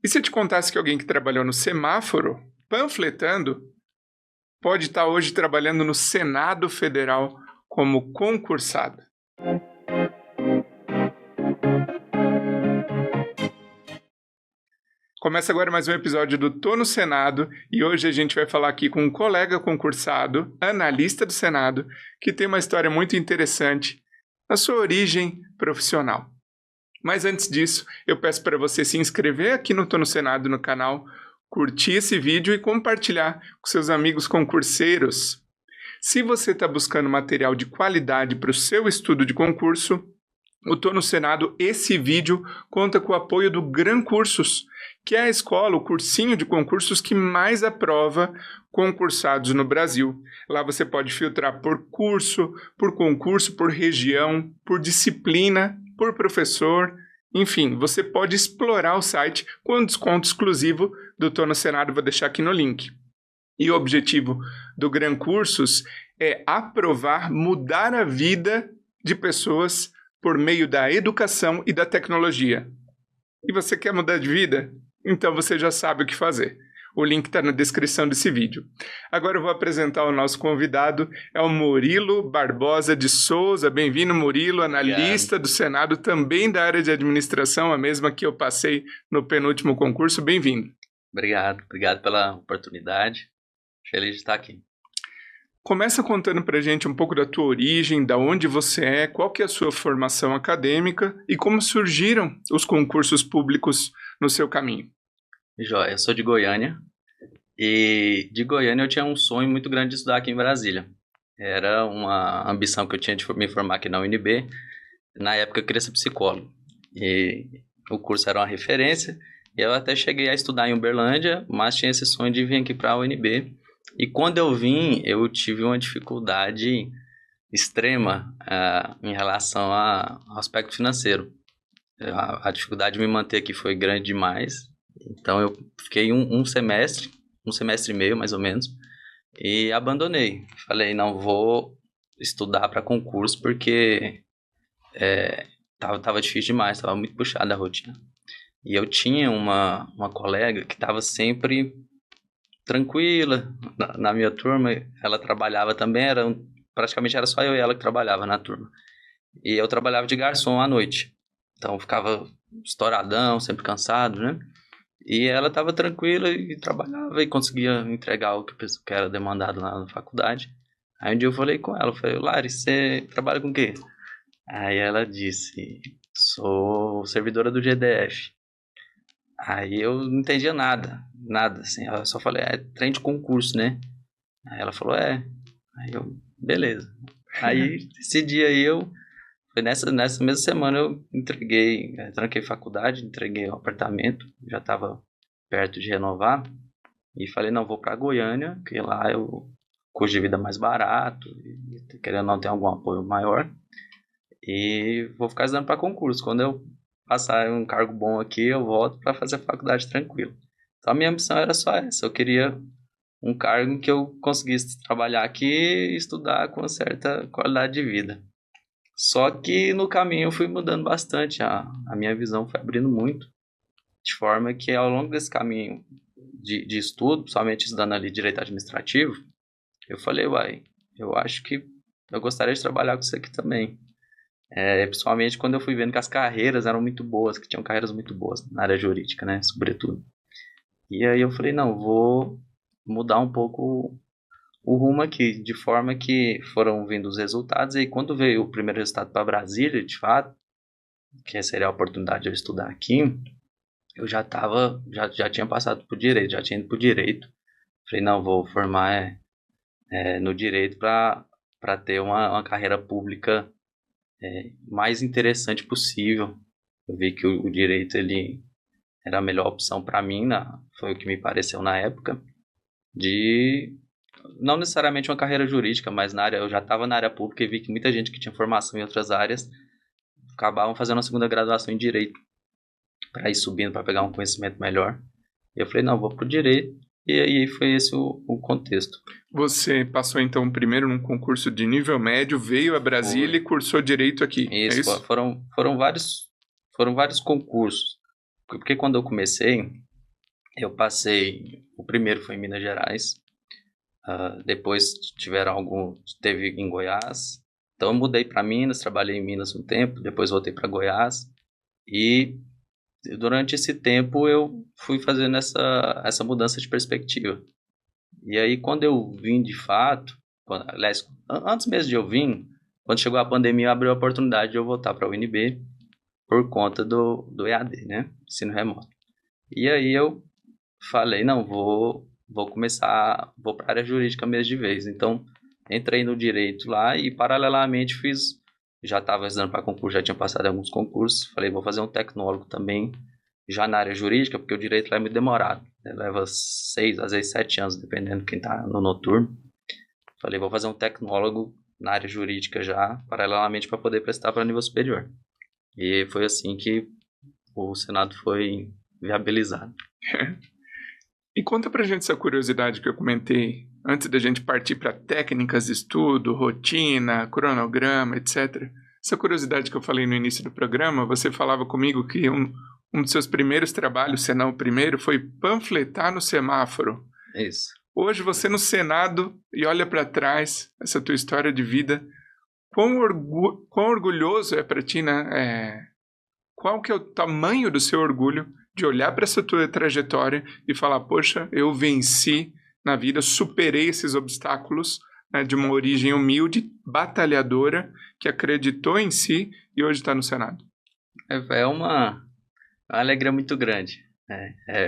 E se eu te contasse que alguém que trabalhou no semáforo, panfletando, pode estar hoje trabalhando no Senado Federal como concursado? Começa agora mais um episódio do Tô no Senado e hoje a gente vai falar aqui com um colega concursado, analista do Senado, que tem uma história muito interessante na sua origem profissional. Mas antes disso, eu peço para você se inscrever aqui no Tô no Senado no canal, curtir esse vídeo e compartilhar com seus amigos concurseiros. Se você está buscando material de qualidade para o seu estudo de concurso, o Tô no Senado, esse vídeo conta com o apoio do Gran Cursos, que é a escola, o cursinho de concursos que mais aprova concursados no Brasil. Lá você pode filtrar por curso, por concurso, por região, por disciplina, por professor. Enfim, você pode explorar o site com desconto exclusivo do Tô no Senado, vou deixar aqui no link. E o objetivo do Gran Cursos é aprovar, mudar a vida de pessoas por meio da educação e da tecnologia. E você quer mudar de vida? Então você já sabe o que fazer. O link está na descrição desse vídeo. Agora eu vou apresentar o nosso convidado, é o Murilo Barbosa de Souza. Bem-vindo, Murilo, analista do Senado, também da área de administração, a mesma que eu passei no penúltimo concurso. Bem-vindo. Obrigado pela oportunidade. Feliz de estar aqui. Começa contando pra gente um pouco da tua origem, da onde você é, qual que é a sua formação acadêmica e como surgiram os concursos públicos no seu caminho. Joia, eu sou de Goiânia e de Goiânia eu tinha um sonho muito grande de estudar aqui em Brasília. Era uma ambição que eu tinha de me formar aqui na UNB. Na época eu queria ser psicólogo e o curso era uma referência e eu até cheguei a estudar em Uberlândia, mas tinha esse sonho de vir aqui para a UNB. E quando eu vim, eu tive uma dificuldade extrema em relação ao aspecto financeiro. A dificuldade de me manter aqui foi grande demais. Então eu fiquei um semestre e meio mais ou menos, e abandonei. Falei, não vou estudar para concurso porque tava difícil demais, estava muito puxada a rotina. E eu tinha uma colega que estava sempre tranquila na minha turma. Ela trabalhava também, praticamente era só eu e ela que trabalhava na turma. E eu trabalhava de garçom à noite, então ficava estouradão, sempre cansado, né? E ela estava tranquila e trabalhava e conseguia entregar o que era demandado lá na faculdade. Aí um dia eu falei com ela, Lari, você trabalha com o quê? Aí ela disse, sou servidora do GDF. Aí eu não entendia nada, assim. Eu só falei, trem de concurso, né? Aí ela falou, Aí eu, beleza. Aí esse dia aí foi nessa mesma semana eu tranquei faculdade, entreguei o apartamento, já estava perto de renovar. E falei, não, vou para Goiânia, que lá o custo de vida é mais barato, e querendo não ter algum apoio maior. E vou ficar estudando para concurso. Quando eu passar um cargo bom aqui, eu volto para fazer a faculdade tranquilo. Então a minha ambição era só essa. Eu queria um cargo em que eu conseguisse trabalhar aqui e estudar com certa qualidade de vida. Só que no caminho eu fui mudando bastante. A minha visão foi abrindo muito. De forma que ao longo desse caminho de estudo, principalmente estudando ali direito administrativo, eu falei, eu acho que eu gostaria de trabalhar com isso aqui também. Principalmente quando eu fui vendo que as carreiras eram muito boas, que tinham carreiras muito boas na área jurídica, né, sobretudo. E aí eu falei, não, vou mudar um pouco o rumo aqui, de forma que foram vindo os resultados, e aí quando veio o primeiro resultado para Brasília, de fato, que seria a oportunidade de eu estudar aqui, eu já tinha passado por direito, já tinha ido por direito. Falei, não, vou formar no direito para ter uma carreira pública mais interessante possível. Eu vi que o direito ele era a melhor opção para mim, foi o que me pareceu na época, de não necessariamente uma carreira jurídica, mas eu já estava na área pública e vi que muita gente que tinha formação em outras áreas acabavam fazendo a segunda graduação em direito para ir subindo, para pegar um conhecimento melhor. E eu falei, não, vou pro direito. E aí foi esse o contexto. Você passou então primeiro num concurso de nível médio, veio a Brasília e cursou direito aqui. Isso, foram vários concursos. Porque quando eu comecei, Eu passei, o primeiro foi em Minas Gerais, depois teve em Goiás. Então eu mudei para Minas, trabalhei em Minas um tempo, depois voltei para Goiás e durante esse tempo eu fui fazendo essa mudança de perspectiva. E aí quando eu vim de fato, aliás, antes mesmo de eu vir, quando chegou a pandemia, abriu a oportunidade de eu voltar para a UNB por conta do EAD, né? Ensino remoto. E aí eu falei, não, vou para a área jurídica mesmo de vez. Então, entrei no direito lá e paralelamente já estava estudando para concurso, já tinha passado em alguns concursos. Falei, vou fazer um tecnólogo também, já na área jurídica, porque o direito lá é muito demorado, né? Leva 6, às vezes 7 anos, dependendo de quem está no noturno. Falei, vou fazer um tecnólogo na área jurídica já, paralelamente para poder prestar para nível superior. E foi assim que o Senado foi viabilizado. E conta pra gente essa curiosidade que eu comentei antes da gente partir para técnicas de estudo, rotina, cronograma, etc. Essa curiosidade que eu falei no início do programa, você falava comigo que um dos seus primeiros trabalhos, se não o primeiro, foi panfletar no semáforo. Isso. Hoje você no Senado e olha para trás essa tua história de vida, quão orgulhoso é para ti, né? Qual que é o tamanho do seu orgulho de olhar para essa tua trajetória e falar, poxa, eu venci na vida, superei esses obstáculos, né, de uma origem humilde, batalhadora, que acreditou em si e hoje está no Senado. É uma alegria muito grande.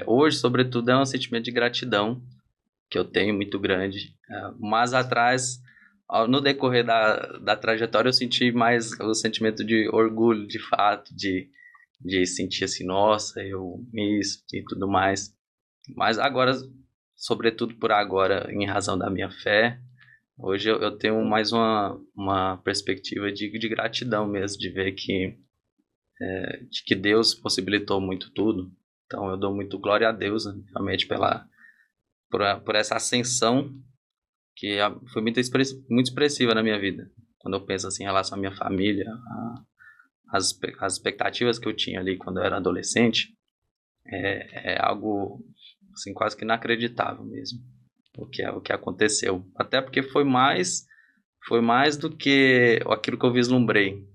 Hoje, sobretudo, é um sentimento de gratidão que eu tenho muito grande. Mas atrás, no decorrer da trajetória, eu senti mais o sentimento de orgulho, de fato, de sentir assim, nossa, eu isso e tudo mais. Mas agora, sobretudo por agora, em razão da minha fé, hoje eu tenho mais uma perspectiva de gratidão mesmo, de ver de que Deus possibilitou muito tudo. Então eu dou muito glória a Deus, né, realmente por essa ascensão que foi muito expressiva na minha vida. Quando eu penso assim em relação à minha família, as expectativas que eu tinha ali quando eu era adolescente, é algo assim, quase que inacreditável mesmo, o que aconteceu. Até porque foi mais do que aquilo que eu vislumbrei,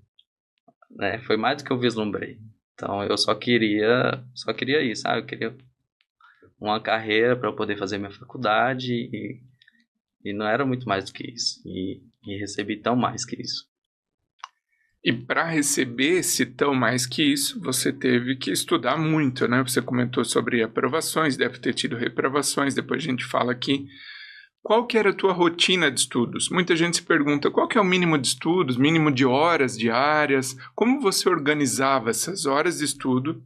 né? Foi mais do que eu vislumbrei. Então eu só queria isso, sabe? Eu queria uma carreira para eu poder fazer minha faculdade e não era muito mais do que isso. E recebi tão mais que isso. E para receber esse tão mais que isso, você teve que estudar muito, né? Você comentou sobre aprovações, deve ter tido reprovações, depois a gente fala aqui. Qual que era a tua rotina de estudos? Muita gente se pergunta qual que é o mínimo de estudos, mínimo de horas diárias, como você organizava essas horas de estudo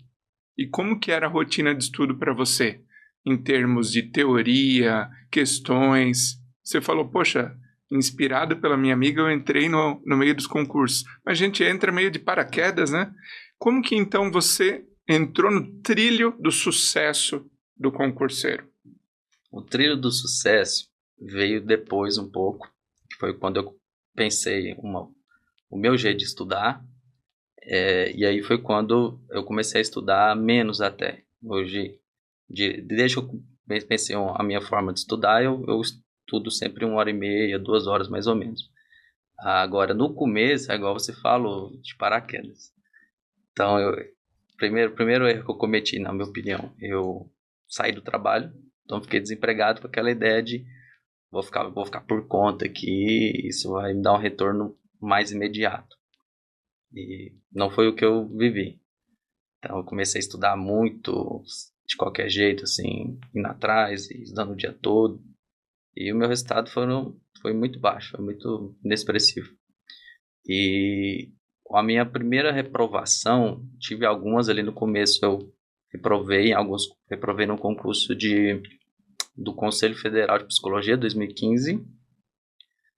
e como que era a rotina de estudo para você, em termos de teoria, questões. Você falou, poxa, inspirado pela minha amiga, eu entrei no meio dos concursos. Mas a gente entra meio de paraquedas, né? Como que então você entrou no trilho do sucesso do concurseiro? O trilho do sucesso veio depois um pouco, que foi quando eu pensei o meu jeito de estudar, e aí foi quando eu comecei a estudar menos até. Hoje, desde que eu pensei a minha forma de estudar, eu estudo sempre 1h30, 2 horas mais ou menos. Agora, no começo, é igual você falou, de paraquedas. Então, primeiro erro que eu cometi, na minha opinião, eu saí do trabalho, então fiquei desempregado com aquela ideia de vou ficar por conta aqui, isso vai me dar um retorno mais imediato. E não foi o que eu vivi. Então eu comecei a estudar muito, de qualquer jeito, assim, indo atrás, e estudando o dia todo. E o meu resultado foi muito baixo, foi muito inexpressivo. E com a minha primeira reprovação, tive algumas ali no começo, eu reprovei no concurso do Conselho Federal de Psicologia 2015.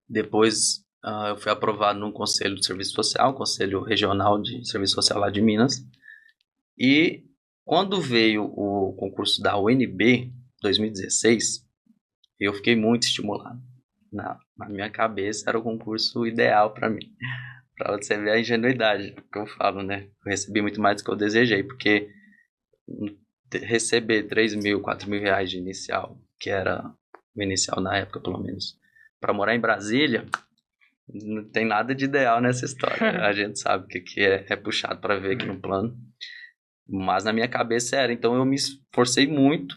Depois eu fui aprovado no Conselho de Serviço Social, Conselho Regional de Serviço Social lá de Minas. E quando veio o concurso da UNB 2016, eu fiquei muito estimulado. Na minha cabeça era o concurso ideal para mim. Para você ver a ingenuidade que eu falo, né? Eu recebi muito mais do que eu desejei, porque receber 3 mil, 4 mil reais de inicial, que era o inicial na época, pelo menos, para morar em Brasília, não tem nada de ideal nessa história. A gente sabe que aqui é puxado para ver aqui no plano. Mas na minha cabeça era. Então eu me esforcei muito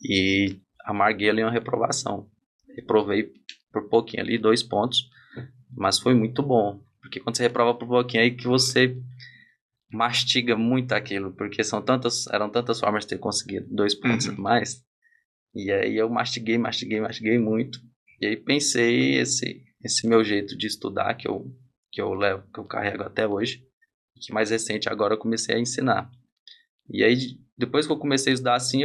e amarguei ali uma reprovação. Reprovei por pouquinho ali, 2 pontos, mas foi muito bom. Porque quando você reprova por pouquinho, aí que você mastiga muito aquilo, porque eram tantas formas de ter conseguido 2 pontos a mais. E aí eu mastiguei muito. E aí pensei esse meu jeito de estudar que eu levo, que eu carrego até hoje, que mais recente agora eu comecei a ensinar. E aí depois que eu comecei a estudar assim,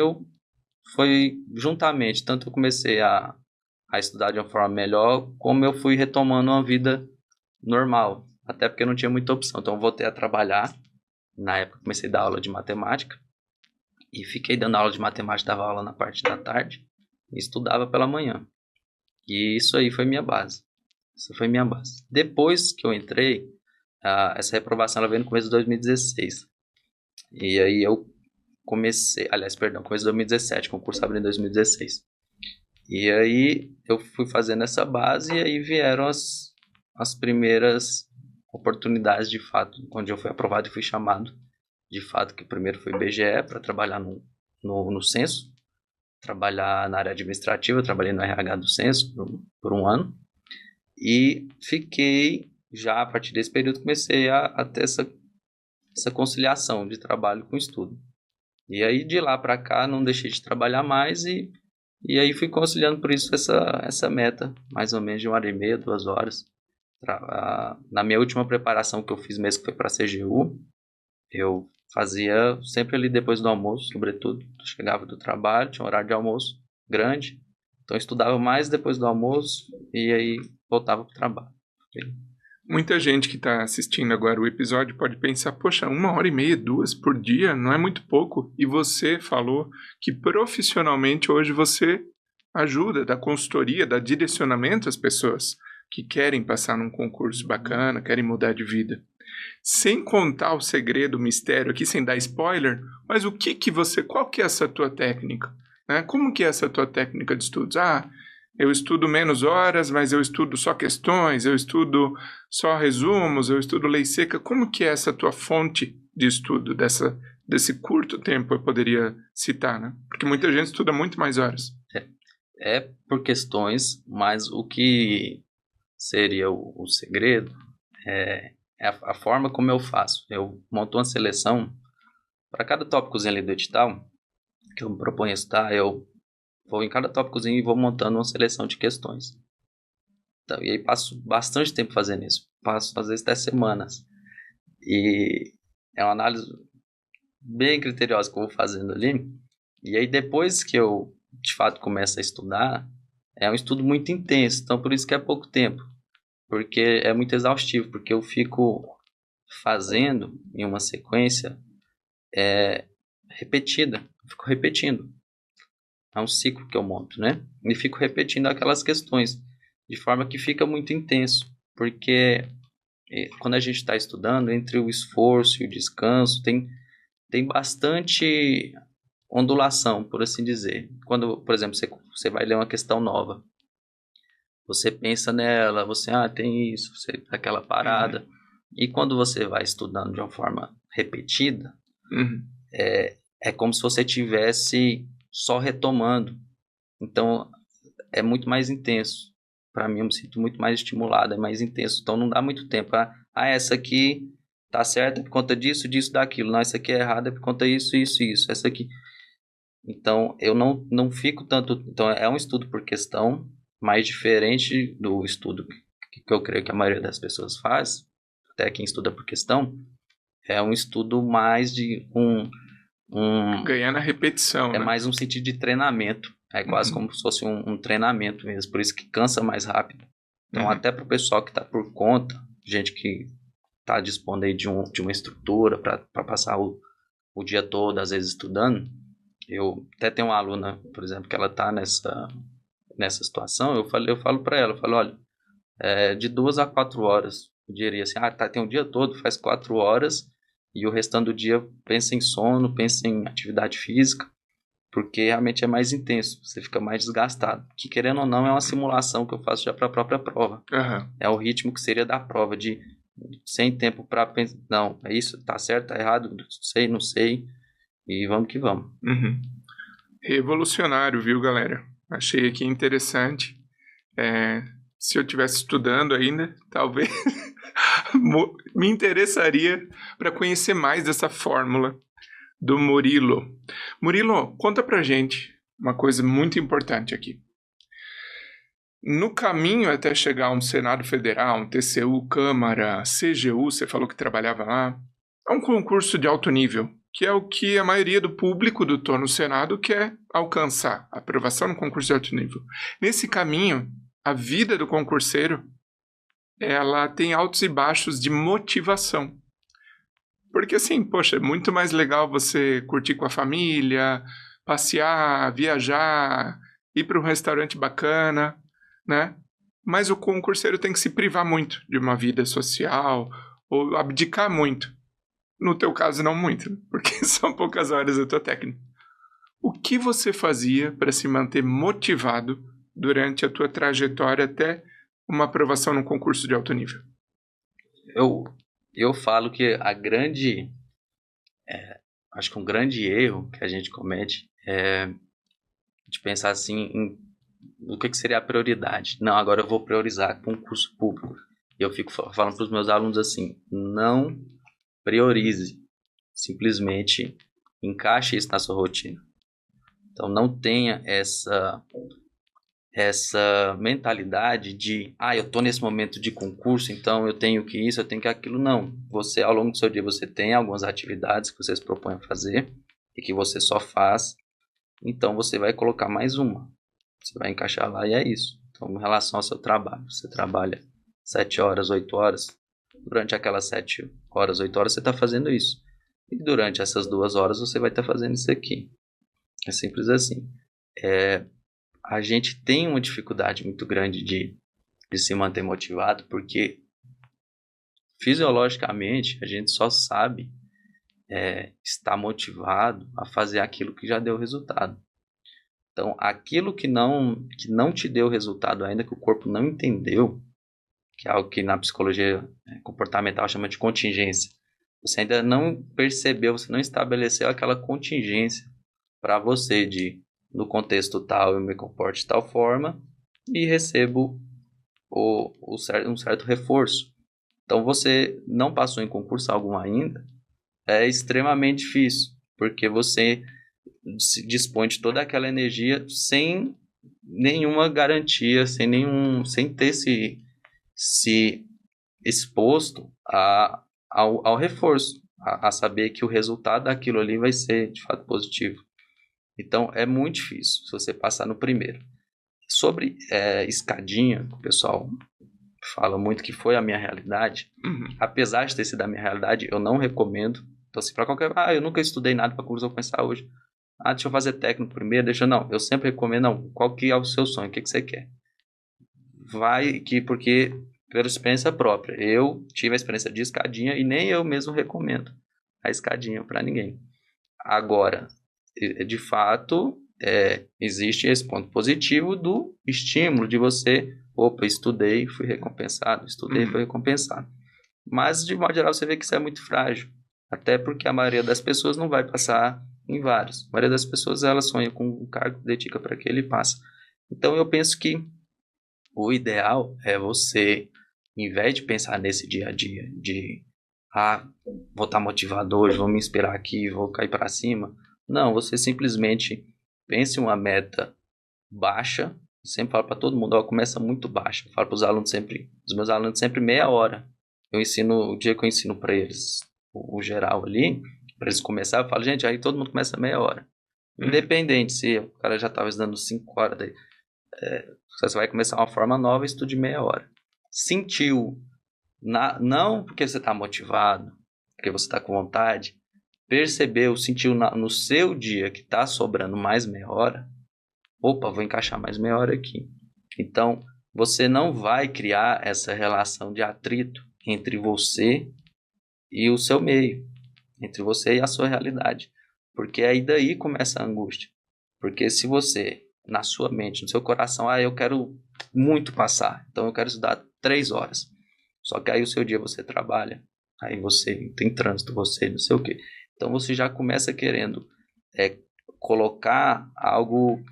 foi juntamente, tanto eu comecei a estudar de uma forma melhor, como eu fui retomando uma vida normal, até porque eu não tinha muita opção. Então eu voltei a trabalhar. Na época comecei a dar aula de matemática e fiquei dando aula de matemática, dava aula na parte da tarde e estudava pela manhã. E isso aí foi minha base. Isso foi minha base. Depois que eu entrei, essa reprovação ela veio no começo de 2016. E aí eu comecei, começo de 2017, concurso abriu em 2016. E aí eu fui fazendo essa base e aí vieram as primeiras oportunidades de fato, onde eu fui aprovado e fui chamado. De fato, que primeiro foi IBGE para trabalhar no censo, trabalhar na área administrativa, eu trabalhei no RH do censo por 1 ano. E fiquei, já a partir desse período, comecei a ter essa conciliação de trabalho com estudo. E aí, de lá para cá, não deixei de trabalhar mais e aí fui conciliando por isso essa meta, mais ou menos de 1h30, 2 horas. Na minha última preparação que eu fiz mesmo, que foi para a CGU, eu fazia sempre ali depois do almoço, sobretudo. Eu chegava do trabalho, tinha um horário de almoço grande, então eu estudava mais depois do almoço e aí voltava para o trabalho. Muita gente que está assistindo agora o episódio pode pensar, poxa, 1h30, 2 por dia não é muito pouco. E você falou que profissionalmente hoje você ajuda, dá consultoria, dá direcionamento às pessoas que querem passar num concurso bacana, querem mudar de vida. Sem contar o segredo, o mistério aqui, sem dar spoiler, mas qual que é essa tua técnica? Né? Como que é essa tua técnica de estudos? Eu estudo menos horas, mas eu estudo só questões, eu estudo só resumos, eu estudo lei seca. Como que é essa tua fonte de estudo desse curto tempo, eu poderia citar, né? Porque muita gente estuda muito mais horas. É por questões, mas o que seria o segredo é a forma como eu faço. Eu monto uma seleção para cada tópicozinho ali do edital que eu me proponho a estudar, eu vou em cada tópicozinho e vou montando uma seleção de questões. Então, e aí passo bastante tempo fazendo isso. Passo, às vezes, até semanas. E é uma análise bem criteriosa que eu vou fazendo ali. E aí, depois que eu, de fato, começo a estudar, é um estudo muito intenso. Então, por isso que é pouco tempo. Porque é muito exaustivo. Porque eu fico fazendo em uma sequência repetida. Eu fico repetindo. É um ciclo que eu monto, né? E fico repetindo aquelas questões, de forma que fica muito intenso, porque quando a gente está estudando, entre o esforço e o descanso, tem bastante ondulação, por assim dizer. Quando, por exemplo, você vai ler uma questão nova, você pensa nela, tem isso, você dá aquela parada. E quando você vai estudando de uma forma repetida, é como se você tivesse só retomando. Então, é muito mais intenso. Para mim, eu me sinto muito mais estimulado, é mais intenso. Então, não dá muito tempo. Essa aqui tá certa por conta disso, disso, daquilo. Não, essa aqui é errada por conta disso, isso, isso. Essa aqui. Então, eu não fico tanto... Então, é um estudo por questão, mais diferente do estudo que eu creio que a maioria das pessoas faz, até quem estuda por questão, é um estudo mais de ganhar na repetição, é né? mais um sentido de treinamento. É quase como se fosse um treinamento mesmo. Por isso que cansa mais rápido. Então, até para o pessoal que está por conta, gente que está dispondo aí de uma estrutura para passar o dia todo, às vezes, estudando. Eu até tenho uma aluna, por exemplo, que ela está nessa situação. Eu falo para ela, olha, de 2 a 4 horas. Eu diria assim, tem um dia todo, faz 4 horas e o restante do dia pensa em sono, pensa em atividade física, porque realmente é mais intenso, você fica mais desgastado. Que querendo ou não é uma simulação que eu faço já para a própria prova. Aham. É o ritmo que seria da prova, de sem tempo para pensar, não, é isso, tá certo, tá errado, não sei, e vamos que vamos. Uhum. Revolucionário, viu, galera? Achei aqui interessante. Se eu estivesse estudando ainda, talvez me interessaria para conhecer mais dessa fórmula do Murilo. Murilo, conta pra gente uma coisa muito importante aqui. No caminho até chegar a um Senado Federal, um TCU, Câmara, CGU, você falou que trabalhava lá, é um concurso de alto nível, que é o que a maioria do público do Tô no Senado quer alcançar, a aprovação no concurso de alto nível. Nesse caminho, a vida do concurseiro, ela tem altos e baixos de motivação. Porque assim, poxa, é muito mais legal você curtir com a família, passear, viajar, ir para um restaurante bacana, né? Mas o concurseiro tem que se privar muito de uma vida social ou abdicar muito. No teu caso, não muito, porque são poucas horas da tua técnica. O que você fazia para se manter motivado durante a tua trajetória até uma aprovação num concurso de alto nível? Eu falo que acho que um grande erro que a gente comete é de pensar assim em o que seria a prioridade. Não, agora eu vou priorizar concurso público. E eu fico falando para os meus alunos assim, não priorize, simplesmente encaixe isso na sua rotina. Então não tenha essa mentalidade de, eu tô nesse momento de concurso, então eu tenho que isso, eu tenho que aquilo. Não, você ao longo do seu dia você tem algumas atividades que você se propõe a fazer e que você só faz, então você vai colocar mais uma, você vai encaixar lá e é isso. Então em relação ao seu trabalho, você trabalha 7 horas, 8 horas, durante aquelas 7 horas, 8 horas você está fazendo isso, e durante essas 2 horas você vai estar fazendo isso aqui. É simples assim. A gente tem uma dificuldade muito grande de se manter motivado, porque fisiologicamente a gente só sabe estar motivado a fazer aquilo que já deu resultado. Então, aquilo que não te deu resultado ainda, que o corpo não entendeu, que é algo que na psicologia comportamental chama de contingência. Você ainda não percebeu, você não estabeleceu aquela contingência para você de, no contexto tal, eu me comporto de tal forma e recebo um certo reforço. Então, você não passou em concurso algum ainda, é extremamente difícil, porque você se dispõe de toda aquela energia sem nenhuma garantia, sem ter se exposto ao reforço, a saber que o resultado daquilo ali vai ser de fato positivo. Então é muito difícil se você passar no primeiro. Sobre escadinha, o pessoal fala muito que foi a minha realidade. Apesar de ter sido a minha realidade, eu não recomendo. Então, assim, para qualquer. Eu nunca estudei nada para concurso, vou começar hoje. Deixa eu fazer técnico primeiro, não. Eu sempre recomendo, não. Qual que é o seu sonho? O que você quer? Porque, pela experiência própria, eu tive a experiência de escadinha e nem eu mesmo recomendo a escadinha para ninguém. Agora, de fato, existe esse ponto positivo do estímulo de você, estudei, fui recompensado, fui recompensado. Mas, de modo geral, você vê que isso é muito frágil, até porque a maioria das pessoas não vai passar em vários. A maioria das pessoas, ela sonha com um cargo, dedica para aquele e passa. Então, eu penso que o ideal é você, em vez de pensar nesse dia a dia, de vou estar motivado hoje, vou me inspirar aqui, vou cair para cima. Não, você simplesmente pense em uma meta baixa. Sempre falo para todo mundo, começa muito baixa. Eu falo para os meus alunos sempre meia hora. O dia que eu ensino para eles o geral ali, para eles começarem, eu falo, gente, aí todo mundo começa meia hora. Independente se o cara já estava estudando 5 horas, daí, você vai começar uma forma nova, estude meia hora. Sentiu, não porque você está motivado, porque você está com vontade, percebeu, sentiu no seu dia que está sobrando mais meia hora, vou encaixar mais meia hora aqui. Então, você não vai criar essa relação de atrito entre você e o seu meio. entre você e a sua realidade. Porque aí daí começa a angústia. Porque se você, na sua mente, no seu coração, eu quero muito passar, então eu quero estudar 3 horas. Só que aí o seu dia você trabalha, aí você tem trânsito, você não sei o quê. Então você já começa querendo colocar algo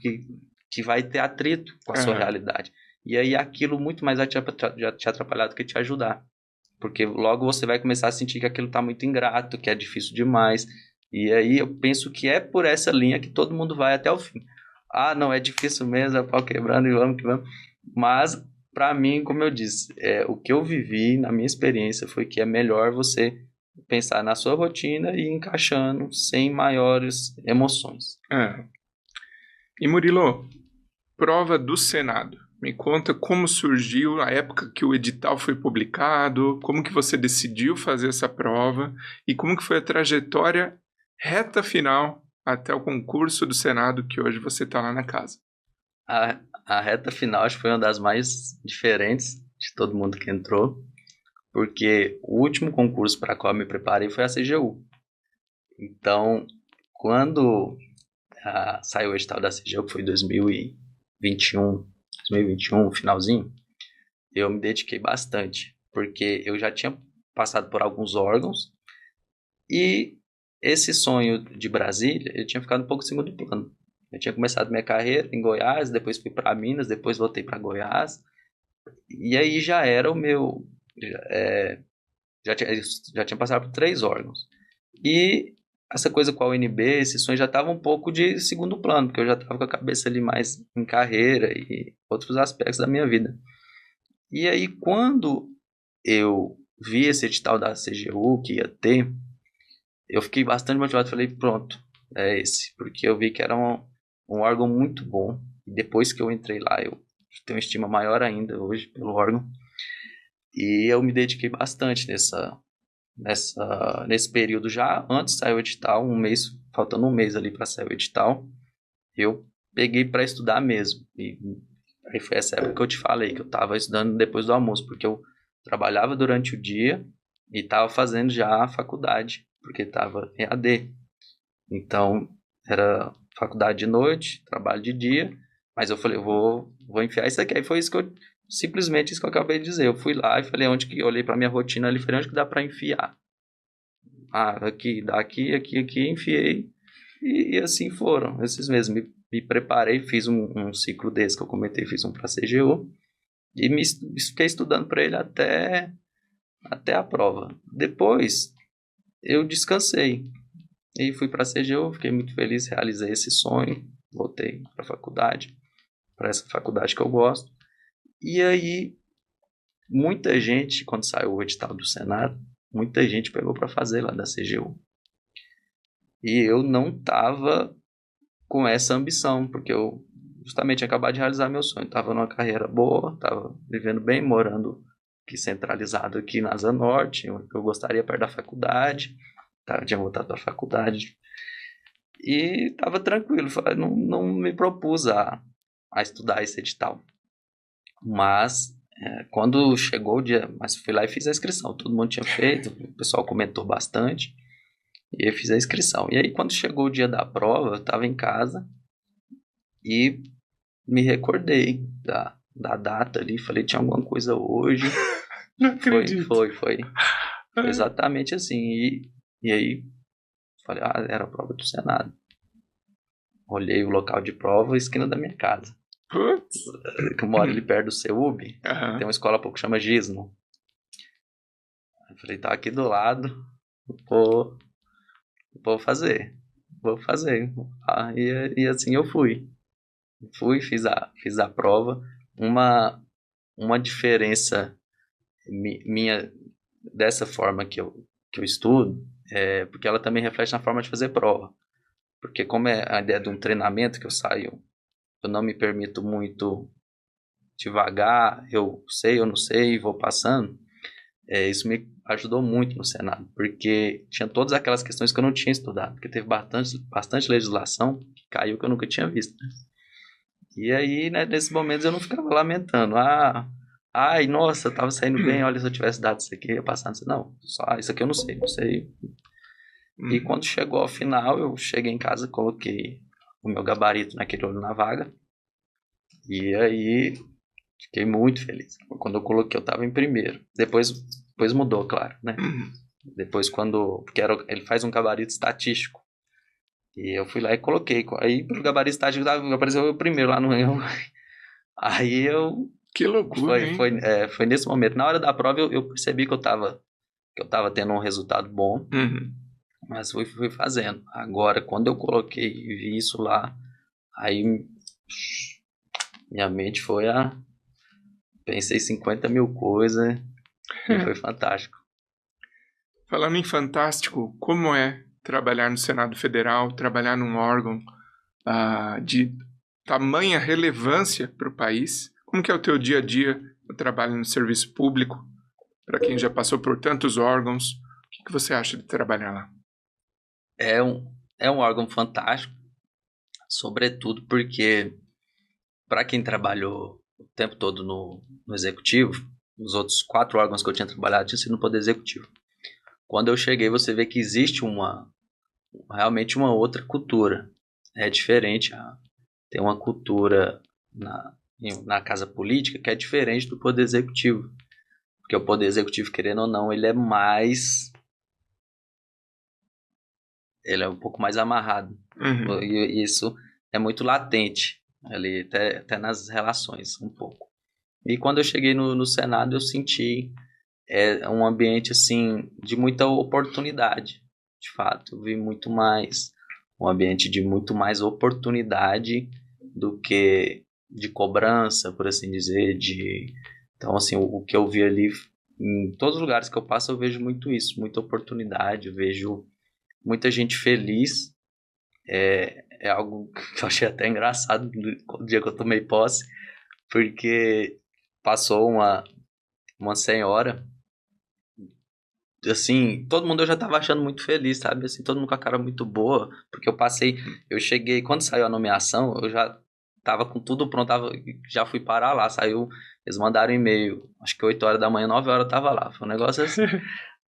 que vai ter atrito com a sua realidade. E aí aquilo muito mais vai te atrapalhar do que te ajudar. Porque logo você vai começar a sentir que aquilo está muito ingrato, que é difícil demais. E aí eu penso que é por essa linha que todo mundo vai até o fim. Ah, não, é difícil mesmo, é pau quebrando e vamos que vamos. Mas, para mim, como eu disse, o que eu vivi na minha experiência foi que é melhor você pensar na sua rotina e ir encaixando sem maiores emoções. E Murilo, prova do Senado. Me conta como surgiu a época que o edital foi publicado, como que você decidiu fazer essa prova e como que foi a trajetória reta final até o concurso do Senado que hoje você está lá na casa. A reta final acho que foi uma das mais diferentes de todo mundo que entrou, porque o último concurso para qual eu me preparei foi a CGU. Então, quando saiu o edital da CGU, que foi 2021, finalzinho, eu me dediquei bastante, porque eu já tinha passado por alguns órgãos e esse sonho de Brasília, ele tinha ficado um pouco em segundo plano. Eu tinha começado minha carreira em Goiás, depois fui para Minas, depois voltei para Goiás, e aí já era o meu... já tinha passado por 3 órgãos. E essa coisa com a UNB, esse sonho já estava um pouco de segundo plano, porque eu já estava com a cabeça ali mais em carreira e outros aspectos da minha vida. E aí, quando eu vi esse edital da CGU que ia ter, eu fiquei bastante motivado. Falei, pronto, é esse. Porque eu vi que era um órgão muito bom. E depois que eu entrei lá, eu tenho uma estima maior ainda hoje pelo órgão. E eu me dediquei bastante nesse período. Já antes de sair o edital, faltando um mês ali para sair o edital, eu peguei para estudar mesmo. E aí foi essa época que eu te falei, que eu estava estudando depois do almoço, porque eu trabalhava durante o dia e estava fazendo já a faculdade, porque estava em AD. Então, era faculdade de noite, trabalho de dia, mas eu falei, vou enfiar isso aqui. Aí foi simplesmente isso que eu acabei de dizer. Eu fui lá e falei, eu olhei para minha rotina ali, falei, onde que dá para enfiar? Aqui, daqui, aqui, enfiei. E assim foram, esses mesmos. Me preparei, fiz um ciclo desse que eu comentei, fiz um para CGU e fiquei estudando para ele até a prova. Depois, eu descansei e fui para a CGU, fiquei muito feliz, realizei esse sonho, voltei para a faculdade, para essa faculdade que eu gosto. E aí, muita gente, quando saiu o edital do Senado, muita gente pegou para fazer lá da CGU. E eu não estava com essa ambição, porque eu justamente tinha acabado de realizar meu sonho. Estava numa carreira boa, estava vivendo bem, morando aqui centralizado aqui na Asa Norte, eu gostaria perto da faculdade, tinha voltado da faculdade e estava tranquilo, não me propus a estudar esse edital. Mas quando chegou o dia, mas fui lá e fiz a inscrição, todo mundo tinha feito, o pessoal comentou bastante, e eu fiz a inscrição. E aí quando chegou o dia da prova, eu estava em casa e me recordei da data ali, falei, tinha alguma coisa hoje. Não acredito. Foi exatamente assim. E aí, falei, era a prova do Senado. Olhei o local de prova, esquina da minha casa. Putz. Que eu moro ali perto do CEUB, tem uma escola pouco que chama Gismo. Eu falei, tá aqui do lado, vou fazer. E assim eu fui. Fiz a prova. Uma diferença minha dessa forma que eu estudo porque ela também reflete na forma de fazer prova. Porque como é a ideia de um treinamento que eu saio, eu não me permito muito devagar, eu sei, eu não sei, vou passando. Isso me ajudou muito no Senado, porque tinha todas aquelas questões que eu não tinha estudado, porque teve bastante legislação que caiu que eu nunca tinha visto. E aí, né, nesses momentos eu não ficava lamentando. Ai, nossa, tava saindo bem, olha, se eu tivesse dado isso aqui, eu ia passar. Não, só isso aqui eu não sei. E quando chegou ao final, eu cheguei em casa, coloquei o meu gabarito naquele olho na vaga. E aí, fiquei muito feliz. Quando eu coloquei, eu tava em primeiro. Depois mudou, claro, né? Depois porque ele faz um gabarito estatístico. E eu fui lá e coloquei. Aí, pelo gabarito estático, apareceu o primeiro lá no... Aí eu... Que loucura, hein? Foi nesse momento. Na hora da prova, eu percebi que eu tava tendo um resultado bom. Mas fui fazendo. Agora, quando eu coloquei e vi isso lá, aí minha mente foi a... Pensei 50 mil coisas e foi fantástico. Falando em fantástico, como é trabalhar no Senado Federal, trabalhar num órgão de tamanha relevância para o país? Como que é o teu dia a dia no trabalho no serviço público? Para quem já passou por tantos órgãos, o que você acha de trabalhar lá? É um órgão fantástico, sobretudo porque, para quem trabalhou o tempo todo no executivo, os outros 4 órgãos que eu tinha trabalhado tinha sido no Poder Executivo. Quando eu cheguei, você vê que existe realmente uma outra cultura. É diferente. Tem uma cultura na casa política que é diferente do Poder Executivo. Porque o Poder Executivo, querendo ou não, ele é um pouco mais amarrado. E isso é muito latente ali, até nas relações, um pouco. E quando eu cheguei no Senado, eu senti um ambiente assim de muita oportunidade, de fato. Eu vi muito mais um ambiente de muito mais oportunidade do que de cobrança, por assim dizer. Então, assim, o que eu vi ali, em todos os lugares que eu passo, eu vejo muito isso, muita oportunidade, eu vejo muita gente feliz. É algo que eu achei até engraçado no dia que eu tomei posse, porque passou uma senhora, assim, todo mundo eu já tava achando muito feliz, sabe? Assim, todo mundo com a cara muito boa, porque eu cheguei, quando saiu a nomeação, eu já tava com tudo pronto, já fui parar lá, eles mandaram e-mail, acho que 8 horas da manhã, 9 horas eu tava lá, foi um negócio assim.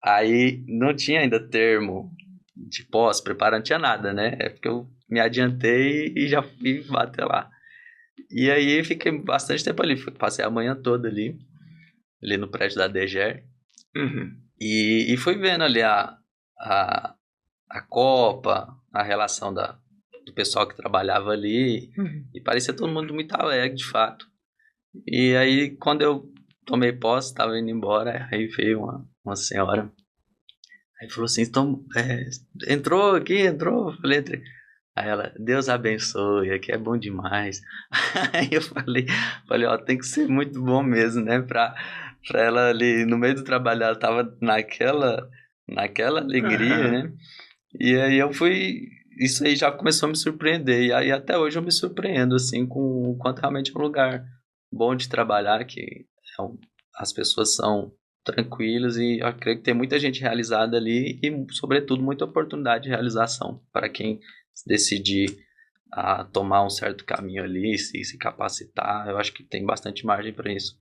Aí não tinha ainda termo de posse, preparo, não tinha nada, né? É porque eu me adiantei e já fui bater lá. E aí fiquei bastante tempo ali, passei a manhã toda ali no prédio da DGER. E fui vendo ali a Copa, a relação do pessoal que trabalhava ali, e parecia todo mundo muito alegre, de fato. E aí, quando eu tomei posse, estava indo embora, aí veio uma senhora, aí falou assim, então, entrou aqui, entrou, eu falei, entrei. Aí ela, Deus abençoe, aqui é bom demais. Aí eu falei, ó, tem que ser muito bom mesmo, né, pra ela ali, no meio do trabalho, ela tava naquela alegria, né? E aí isso aí já começou a me surpreender, e aí até hoje eu me surpreendo, assim, com o quanto realmente é um lugar bom de trabalhar, que as pessoas são tranquilas, e eu creio que tem muita gente realizada ali, e sobretudo muita oportunidade de realização, para quem decidir tomar um certo caminho ali, se capacitar, eu acho que tem bastante margem para isso.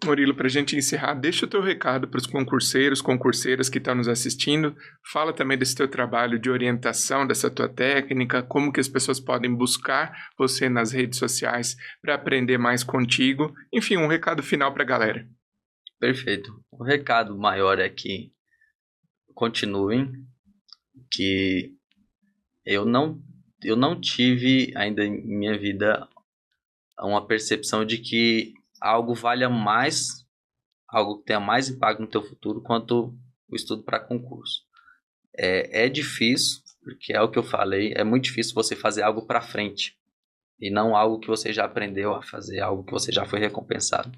Murilo, para a gente encerrar, deixa o teu recado para os concurseiros, concurseiras que estão nos assistindo. Fala também desse teu trabalho de orientação, dessa tua técnica, como que as pessoas podem buscar você nas redes sociais para aprender mais contigo. Enfim, um recado final para a galera. Perfeito. O recado maior é que continuem, que eu não tive ainda em minha vida uma percepção de que algo valha mais, algo que tenha mais impacto no teu futuro quanto o estudo para concurso. É difícil, porque é o que eu falei, é muito difícil você fazer algo para frente e não algo que você já aprendeu a fazer, algo que você já foi recompensado.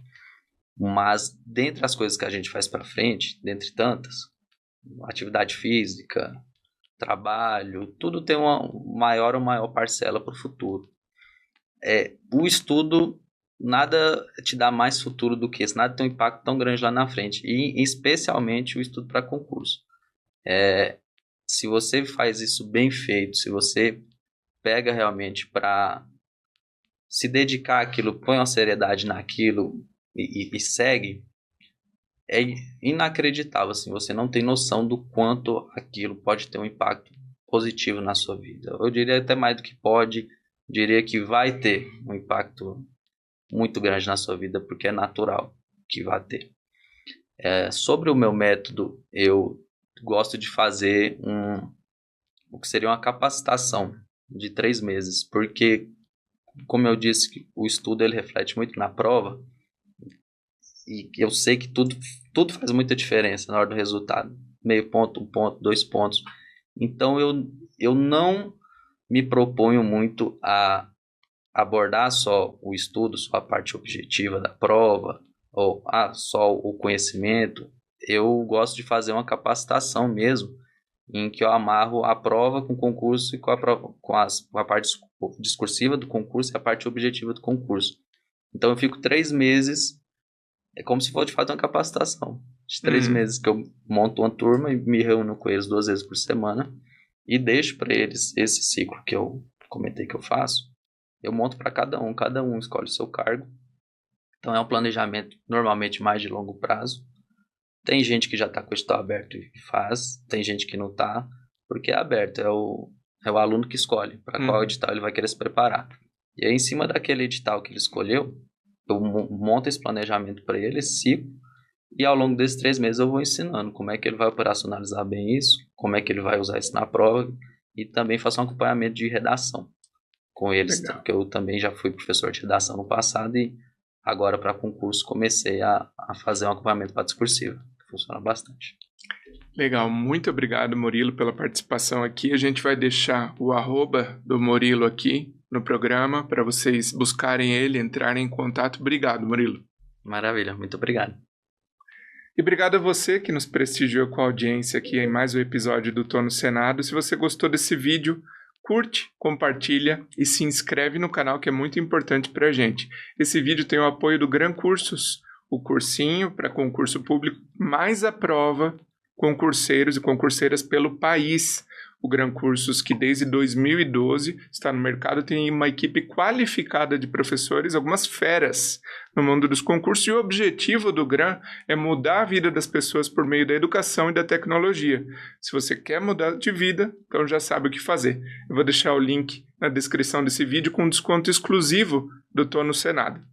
Mas dentre as coisas que a gente faz para frente, dentre tantas, atividade física, trabalho, tudo tem uma maior ou maior parcela para o futuro. O estudo, nada te dá mais futuro do que isso, nada tem um impacto tão grande lá na frente, e especialmente o estudo para concurso. Se você faz isso bem feito, se você pega realmente para se dedicar àquilo, põe uma seriedade naquilo e segue, é inacreditável, assim, você não tem noção do quanto aquilo pode ter um impacto positivo na sua vida. Eu diria até mais do que pode, diria que vai ter um impacto muito grande na sua vida, porque é natural que vai ter. Sobre o meu método, eu gosto de fazer o que seria uma capacitação de 3 meses, porque, como eu disse, o estudo ele reflete muito na prova, e eu sei que tudo faz muita diferença na hora do resultado. Meio ponto, 1 ponto, 2 pontos. Então, eu não me proponho muito a abordar só o estudo, só a parte objetiva da prova, ou só o conhecimento. Eu gosto de fazer uma capacitação mesmo, em que eu amarro a prova com o concurso e com a parte discursiva do concurso e a parte objetiva do concurso. Então, eu fico 3 meses, é como se fosse de fato uma capacitação. De 3 meses que eu monto uma turma e me reúno com eles 2 vezes por semana e deixo para eles esse ciclo que eu comentei que eu faço. Eu monto para cada um escolhe o seu cargo. Então é um planejamento normalmente mais de longo prazo. Tem gente que já está com o edital aberto e faz, tem gente que não está, porque é aberto, é o aluno que escolhe para qual edital ele vai querer se preparar. E aí, em cima daquele edital que ele escolheu, eu monto esse planejamento para ele, esse ciclo, e ao longo desses 3 meses eu vou ensinando como é que ele vai operacionalizar bem isso, como é que ele vai usar isso na prova, e também faço um acompanhamento de redação com eles, porque eu também já fui professor de redação no passado e agora para concurso comecei a fazer um acompanhamento para discursiva, que funciona bastante. Legal, muito obrigado, Murilo, pela participação aqui. A gente vai deixar o @ do Murilo aqui no programa para vocês buscarem ele, entrarem em contato. Obrigado, Murilo. Maravilha, muito obrigado. E obrigado a você que nos prestigiou com a audiência aqui em mais um episódio do Tô no Senado. Se você gostou desse vídeo, curte, compartilha e se inscreve no canal, que é muito importante para a gente. Esse vídeo tem o apoio do Gran Cursos, o cursinho para concurso público, mais a prova concurseiros e concurseiras pelo país. O Gran Cursos, que desde 2012 está no mercado, tem uma equipe qualificada de professores, algumas feras no mundo dos concursos, e o objetivo do Gran é mudar a vida das pessoas por meio da educação e da tecnologia. Se você quer mudar de vida, então já sabe o que fazer. Eu vou deixar o link na descrição desse vídeo com desconto exclusivo do Tô no Senado.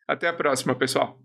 Até a próxima, pessoal!